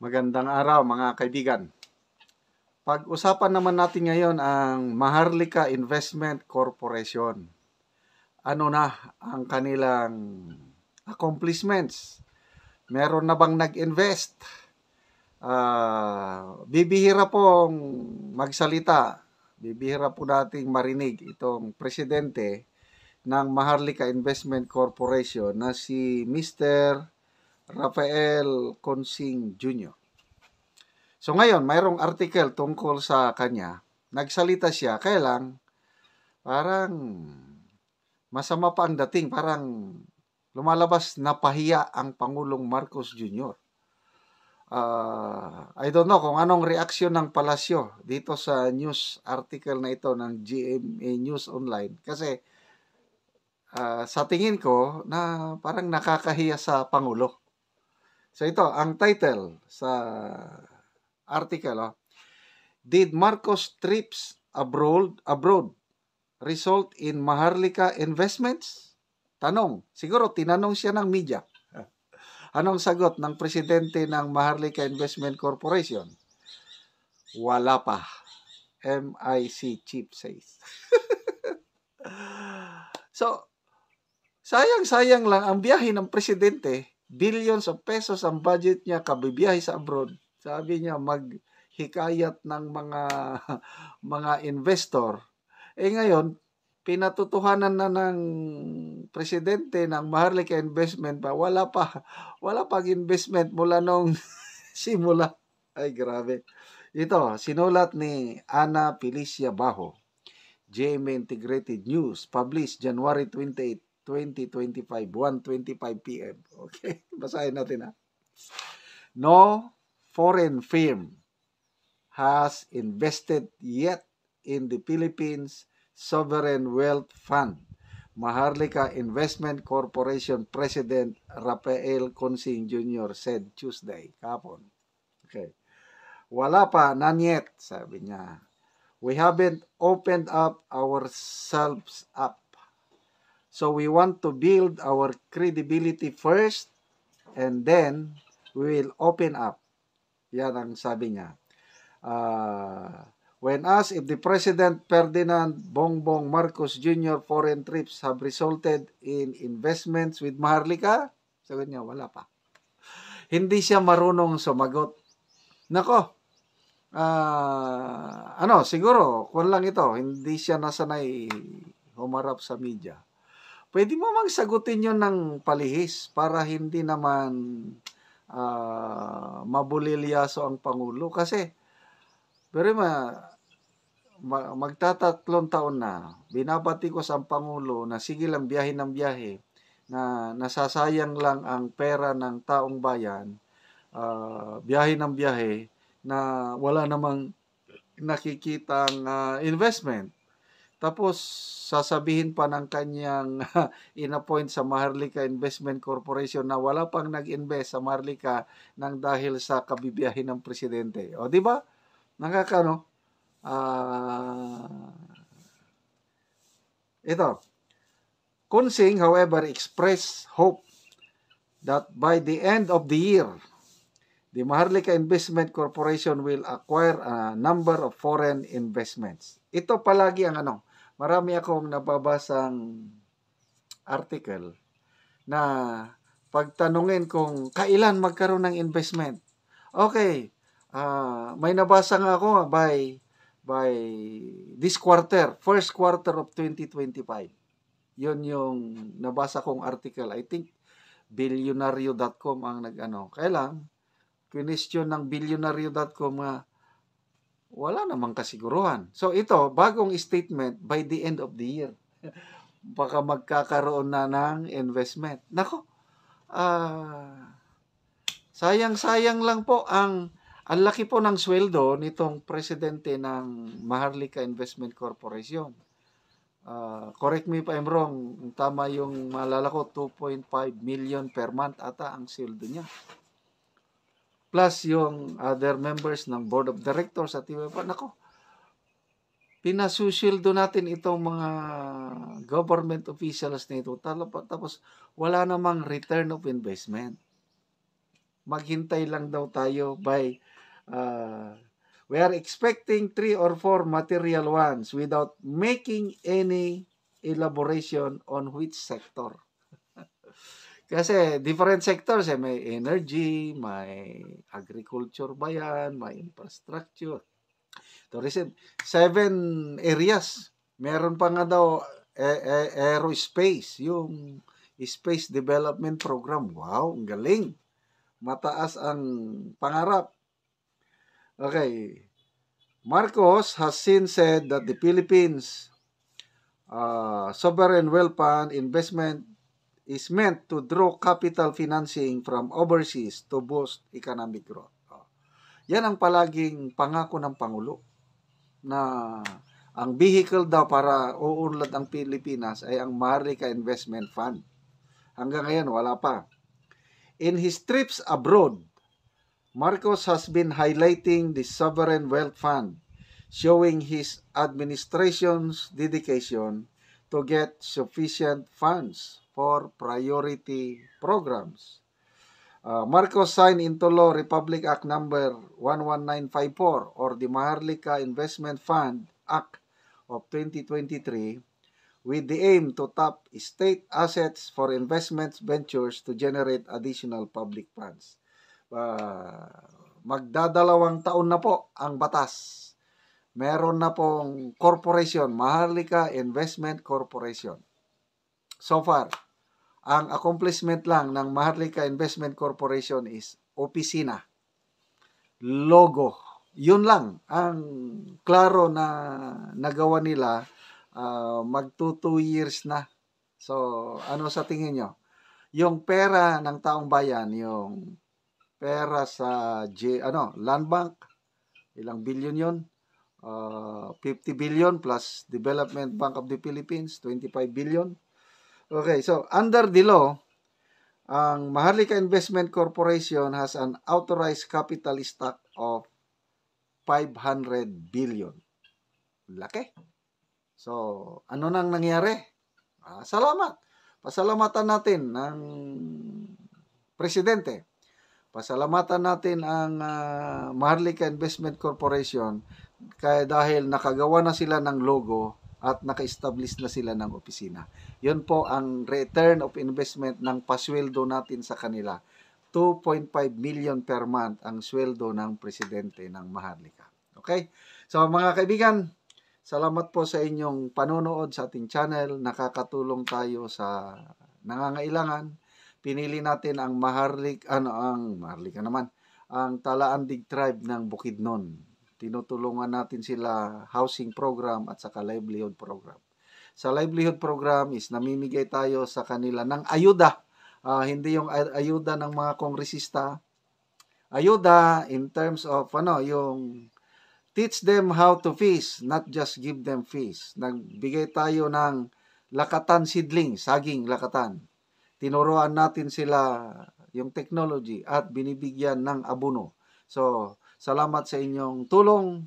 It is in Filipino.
Magandang araw mga kaibigan. Pag-usapan naman natin ngayon ang Maharlika Investment Corporation. Ano na ang kanilang accomplishments? Meron na bang nag-invest? Bibihira pong magsalita. Bibihira po nating marinig itong presidente ng Maharlika Investment Corporation na si Mr. Rafael Consing Jr. So ngayon, mayroong article tungkol sa kanya. Nagsalita siya, kaya lang, parang masama pa ang dating. Parang lumalabas na pahiya ang Pangulong Marcos Jr. I don't know kung anong reaksyon ng palasyo dito sa news article na ito ng GMA News Online. Kasi sa tingin ko na parang nakakahiya sa Pangulo. So ito, ang title sa article, Did Marcos trips abroad result in Maharlika investments? Tanong. Siguro tinanong siya ng media. Anong sagot ng presidente ng Maharlika Investment Corporation? Wala pa. MIC chief says. So, sayang-sayang lang ang biyahe ng presidente. Billions of pesos ang budget niya kabibiyahe sa abroad. Sabi niya maghikayat ng mga investor. Ngayon, pinatutuhanan na ng presidente ng Maharlika Investment pa. Wala pang investment mula nung simula. Ay, grabe. Ito, sinulat ni Ana Felicia Bajo. GMA Integrated News, published January 28, 2025, 1:25 p.m. Okay, basahin natin ha. No foreign firm has invested yet in the Philippines Sovereign Wealth Fund. Maharlika Investment Corporation President Rafael Consing Jr. said Tuesday, kahapon. Okay. Wala pa, none yet, sabi niya. We haven't opened up ourselves up. So we want to build our credibility first and then we will open up. Yan ang sabi niya. When asked if the President Ferdinand Bongbong Marcos Jr. foreign trips have resulted in investments with Maharlika, sabi niya, wala pa. Hindi siya marunong sumagot. Nako, siguro, kung lang ito, hindi siya nasanay humarap sa media. Pwede mo mang sagutin yun ng palihis para hindi naman mabulilyaso ang Pangulo. Kasi, pero magtatatlong taon na, binabati ko sa Pangulo na sige lang biyahe ng biyahe, na nasasayang lang ang pera ng taong bayan, biyahe ng biyahe, na wala namang nakikitang investment. Tapos, sasabihin pa ng kanyang in-appoint sa Maharlika Investment Corporation na wala pang nag-invest sa Maharlika nang dahil sa kabibiyahe ng presidente. O, di ba? Nakakano? Ito. Consing, however, expressed hope that by the end of the year, the Maharlika Investment Corporation will acquire a number of foreign investments. Ito palagi ang marami akong nababasang article na pagtanungin kung kailan magkaroon ng investment. Okay, may nabasa nga ako by this quarter, first quarter of 2025. Yun yung nabasa kong article. I think billionario.com ang kaya lang, question ng billionario.com wala namang kasiguruhan. So ito, bagong statement by the end of the year. Baka magkakaroon na ng investment. Nako, sayang-sayang lang po ang laki po ng sweldo nitong presidente ng Maharlika Investment Corporation. Correct me if I'm wrong, tama yung maalala ko, 2.5 million per month ata ang sweldo niya. Plus yung other members ng board of directors at iba pa. Nako, pinasusildo natin itong mga government officials nito. Tapos wala namang return of investment. maghintay lang daw tayo we are expecting 3 or 4 material ones without making any elaboration on which sector. Kasi different sectors, may energy, may agriculture ba yan, may infrastructure, tourism. 7 areas. Meron pa nga daw aerospace, yung space development program. Wow, ang galing. Mataas ang pangarap. Okay. Marcos has since said that the Philippines Sovereign Wealth Fund investment is meant to draw capital financing from overseas to boost economic growth. Yan ang palaging pangako ng Pangulo, na ang vehicle daw para uunlad ang Pilipinas ay ang Maharlika Investment Fund. Hanggang ngayon, wala pa. In his trips abroad, Marcos has been highlighting the Sovereign Wealth Fund, showing his administration's dedication to get sufficient funds for priority programs. Marcos signed into law Republic Act number 11954 or the Maharlika Investment Fund Act of 2023 with the aim to tap state assets for investment ventures to generate additional public funds. Magdadalawang taon na po ang batas. Meron na pong corporation, Maharlika Investment Corporation. So far, ang accomplishment lang ng Maharlika Investment Corporation is opisina, logo. Yun lang ang klaro na nagawa nila. Magto 2 years na. So, ano sa tingin nyo? Yung pera ng taong bayan, yung pera sa Land Bank, ilang billion yun? 50 billion plus Development Bank of the Philippines, 25 billion. Okay, so under the law, ang Maharlika Investment Corporation has an authorized capital stock of 500 billion. Laki. So, ano nang nangyari? Salamat. Pasalamatan natin ng presidente. Pasalamatan natin ang Maharlika Investment Corporation dahil nakagawa na sila ng logo at naka-establish na sila ng opisina. Yun po ang return of investment ng pasweldo natin sa kanila. 2.5 million per month ang sweldo ng presidente ng Maharlika. Okay? So mga kaibigan, salamat po sa inyong panonood sa ating channel. Nakakatulong tayo sa nangangailangan. Pinili natin ang ang Talaandig Tribe ng Bukidnon. Tinutulungan natin sila housing program at saka livelihood program. Sa livelihood program is namimigay tayo sa kanila ng ayuda. Hindi yung ayuda ng mga kongresista. Ayuda in terms of yung teach them how to fish, not just give them fish. Nagbigay tayo ng lakatan seedling, saging lakatan. Tinuruan natin sila yung technology at binibigyan ng abono. So, salamat sa inyong tulong.